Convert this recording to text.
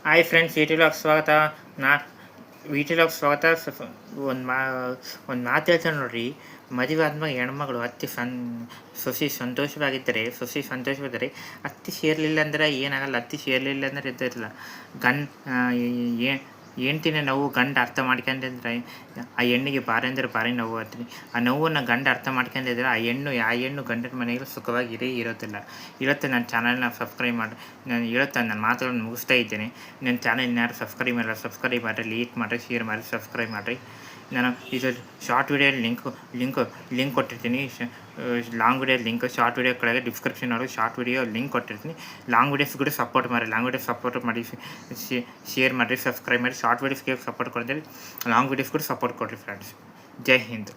Hi friends, V T vlog ಸ್ವಾಗತ. ನಾ V T vlog ಸ್ವಾಗತ. ಒಂದು ಮಾತು ಹೇಳ್ತಾರೆ ನೋಡ್ರಿ. ಮದುವೆ ಆದ್ಮೇಲೆ ಹೆಣ್ಮಗಳು ಸೊಸೆ ಸಂತೋಷವಾಗಿದ್ದರೆ ಅತ್ತಿ ಸೇರಲಿಲ್ಲ ಅಂದ್ರೆ ಏನಾಗಲ್ಲ. ಅತ್ತಿ ಸೇರಲಿಲ್ಲ ಅಂದ್ರೆ ಇದ್ದಿರಲ್ಲ. ಗಂಡ ಹೆಂಡ್ತಿನ ನೋವು ಗಂಡ ಅರ್ಥ ಮಾಡ್ಕೊಂಡ್ರೆ ಆ ಹೆಣ್ಣಿಗೆ ಬಾರಿ ಅಂದ್ರೆ ಭಾರಿ ನೋವು ಆತ್ರಿ. ಆ ನೋವನ್ನು ಗಂಡ ಅರ್ಥ ಮಾಡ್ಕೊಂಡಿದ್ರೆ ಆ ಹೆಣ್ಣು ಗಂಡನ ಮನೆಗೆ ಸುಖವಾಗಿ ಇರೋದಿಲ್ಲ. ಇವತ್ತು ನನ್ನ ಚಾನಲ್ನ ಸಬ್ಸ್ಕ್ರೈಬ್ ಮಾಡಿ. ನಾನು ನನ್ನ ಮಾತುಗಳನ್ನು ಮುಗಿಸ್ತಾ ಇದ್ದೇನೆ. ನನ್ನ ಚಾನಲ್ ಯಾರು ಸಬ್ಸ್ಕ್ರೈಬ್ ಮಾಡಿರಿ, ಲೈಕ್ ಮಾಡಿರಿ, ಶೇರ್ ಮಾಡಿ, ಸಬ್ಸ್ಕ್ರೈಬ್ ಮಾಡಿರಿ. ನಾನು ಇದು ಶಾರ್ಟ್ ವಿಡಿಯೋಲಿ ಲಿಂಕ್ ಕೊಟ್ಟಿರ್ತೀನಿ. Long video link, short video ಕೆಳಗೆ ಡಿಸ್ಕ್ರಿಪ್ಷನ್ ಒಳಗೆ ಶಾರ್ಟ್ ವಿಡಿಯೋ ಲಿಂಕ್ ಕೊಟ್ಟಿರ್ತೀನಿ. ಲಾಂಗ್ ವಿಡಿಯೋಸ್ ಕೂಡ ಸಪೋರ್ಟ್ ಮಾಡಿ, ಶೇರ್ ಮಾಡಿರಿ, ಸಬ್ಸ್ಕ್ರೈಬ್ ಮಾಡಿ. ಶಾರ್ಟ್ ವಿಡಿಯೋಸ್ಗೆ ಸಪೋರ್ಟ್ ಕೊಡ್ತೀರಿ, ಲಾಂಗ್ ವಿಡಿಯೋಸ್ ಕೂಡ ಸಪೋರ್ಟ್ ಕೊಡಿರಿ ಫ್ರೆಂಡ್ಸ್. ಜೈ ಹಿಂದ್.